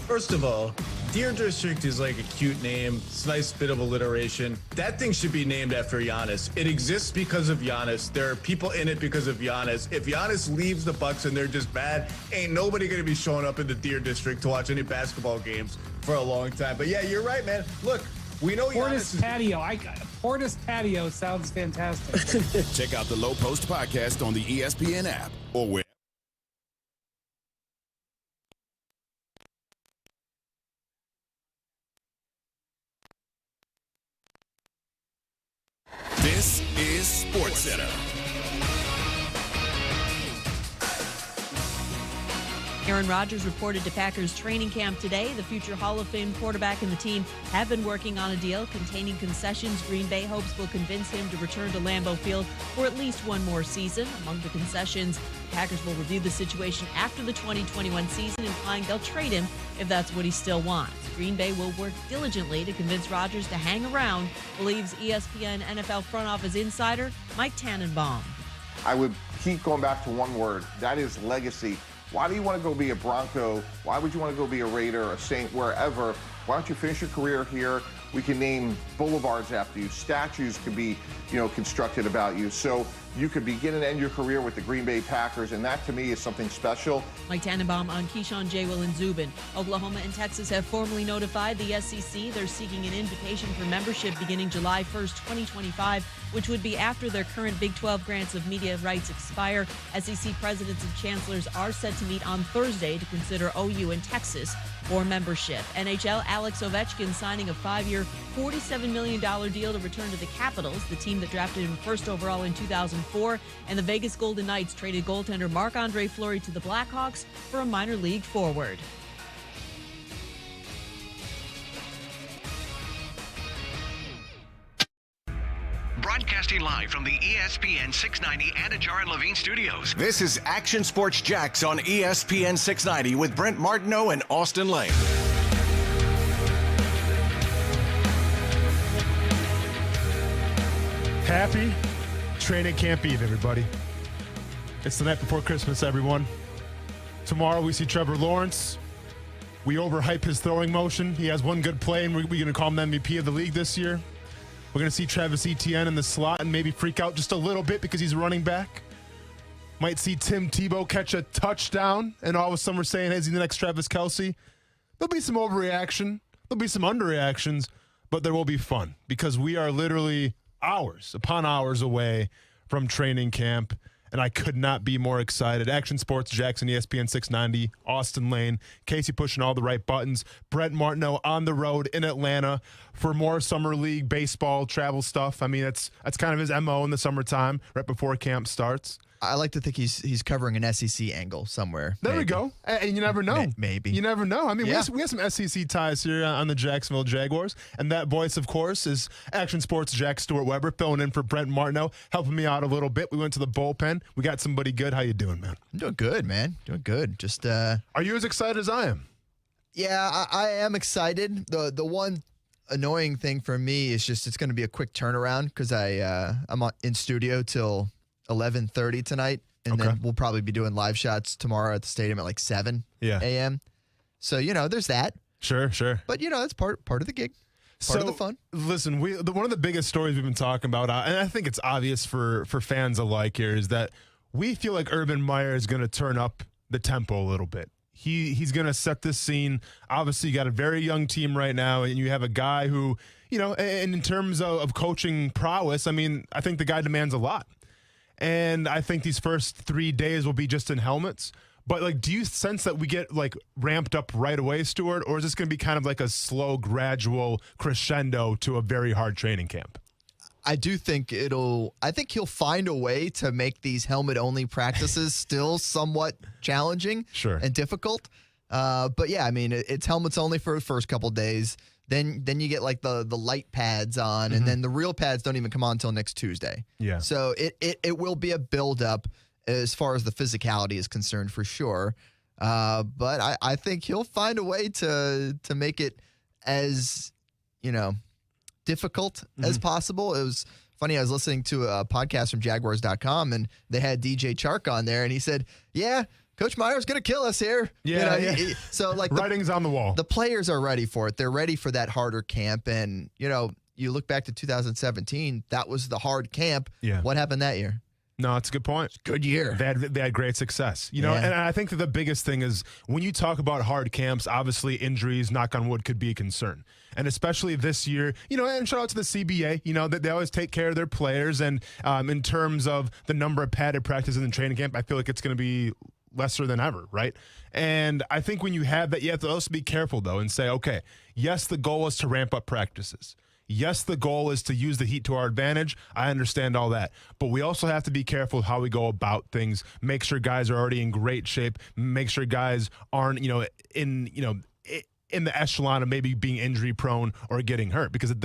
First of all, Deer District is like a cute name. It's a nice bit of alliteration. That thing should be named after Giannis. It exists because of Giannis. There are people in it because of Giannis. If Giannis leaves the Bucks and they're just bad, ain't nobody going to be showing up in the Deer District to watch any basketball games for a long time. But yeah, you're right, man. Look, we know Portis Patio. Portis Patio sounds fantastic. Check out the Low Post podcast on the ESPN app or where. This is SportsCenter. Aaron Rodgers reported to Packers training camp today. The future Hall of Fame quarterback and the team have been working on a deal containing concessions Green Bay hopes will convince him to return to Lambeau Field for at least one more season. Among the concessions, the Packers will review the situation after the 2021 season, implying they'll trade him if that's what he still wants. Green Bay will work diligently to convince Rodgers to hang around, believes ESPN NFL front office insider Mike Tannenbaum. I would keep going back to one word. That is legacy. Why do you want to go be a Bronco? Why would you want to go be a Raider, a Saint, wherever? Why don't you finish your career here? We can name boulevards after you. Statues could be, constructed about you. So you could begin and end your career with the Green Bay Packers, and that to me is something special. Mike Tannenbaum on Keyshawn, J. Will, and Zubin. Oklahoma and Texas have formally notified the SEC they're seeking an invitation for membership beginning July 1st, 2025, which would be after their current Big 12 grants of media rights expire. SEC presidents and chancellors are set to meet on Thursday to consider OU and Texas for membership. NHL Alex Ovechkin signing a 5-year, $47 million deal to return to the Capitals, the team that drafted him first overall in 2004, and the Vegas Golden Knights traded goaltender Marc-Andre Fleury to the Blackhawks for a minor league forward. Broadcasting live from the ESPN 690 Anajar and Levine studios. This is Action Sports Jax on ESPN 690 with Brent Martineau and Austin Lane. Happy Training Camp Eve, everybody. It's the night before Christmas, everyone. Tomorrow we see Trevor Lawrence. We overhype his throwing motion. He has one good play, and we're going to call him the MVP of the league this year. We're going to see Travis Etienne in the slot and maybe freak out just a little bit because he's running back. Might see Tim Tebow catch a touchdown, and all of a sudden we're saying, hey, is he the next Travis Kelce? There'll be some overreaction. There'll be some underreactions, but there will be fun because we are literally hours upon hours away from training camp, and I could not be more excited. Action Sports, Jackson, ESPN 690, Austin Lane, Casey pushing all the right buttons, Brent Martineau on the road in Atlanta for more summer league baseball travel stuff. I mean, that's kind of his MO in the summertime, right before camp starts. I like to think he's covering an SEC angle somewhere. There we go. And you never know. Maybe. You never know. I mean, yeah. we have some SEC ties here on the Jacksonville Jaguars. And that voice, of course, is Action Sports' Jack Stewart Weber, filling in for Brent Martineau, helping me out a little bit. We went to the bullpen. We got somebody good. How you doing, man? I'm doing good, man. Doing good. Just Are you as excited as I am? Yeah, I am excited. The one annoying thing for me is just it's going to be a quick turnaround because I'm in studio till 11:30 tonight. And then we'll probably be doing live shots tomorrow at the stadium at like 7 a.m. So, there's that. Sure. But, that's part of the gig, part of the fun. Listen, one of the biggest stories we've been talking about, and I think it's obvious for fans alike here, is that we feel like Urban Meyer is going to turn up the tempo a little bit. He's going to set this scene. Obviously, you got a very young team right now, and you have a guy who, and in terms of coaching prowess, I mean, I think the guy demands a lot. And I think these first 3 days will be just in helmets. But, do you sense that we get, ramped up right away, Stuart? Or is this going to be kind of like a slow, gradual crescendo to a very hard training camp? I do think I think he'll find a way to make these helmet-only practices still somewhat challenging and difficult. But, yeah, I mean, it's helmets only for the first couple days. Then you get the light pads on, and then the real pads don't even come on until next Tuesday. Yeah. So it will be a build-up as far as the physicality is concerned for sure. But I think he'll find a way to make it as, difficult as possible. It was funny. I was listening to a podcast from Jaguars.com, and they had DJ Chark on there, and he said, yeah, Coach Meyer's going to kill us here. Yeah. So, like, writing's on the wall. The players are ready for it. They're ready for that harder camp. And, you look back to 2017, that was the hard camp. Yeah. What happened that year? No, it's a good point. Good year. They had great success. And I think that the biggest thing is when you talk about hard camps, obviously injuries, knock on wood, could be a concern. And especially this year, and shout out to the CBA, that they always take care of their players. And in terms of the number of padded practices in training camp, I feel like it's going to be lesser than ever, right? And I think when you have that, you have to also be careful, though, and say, okay, yes, the goal is to ramp up practices. Yes, the goal is to use the heat to our advantage. I understand all that. But we also have to be careful how we go about things, make sure guys are already in great shape, make sure guys aren't, in the echelon of maybe being injury prone or getting hurt. Because that's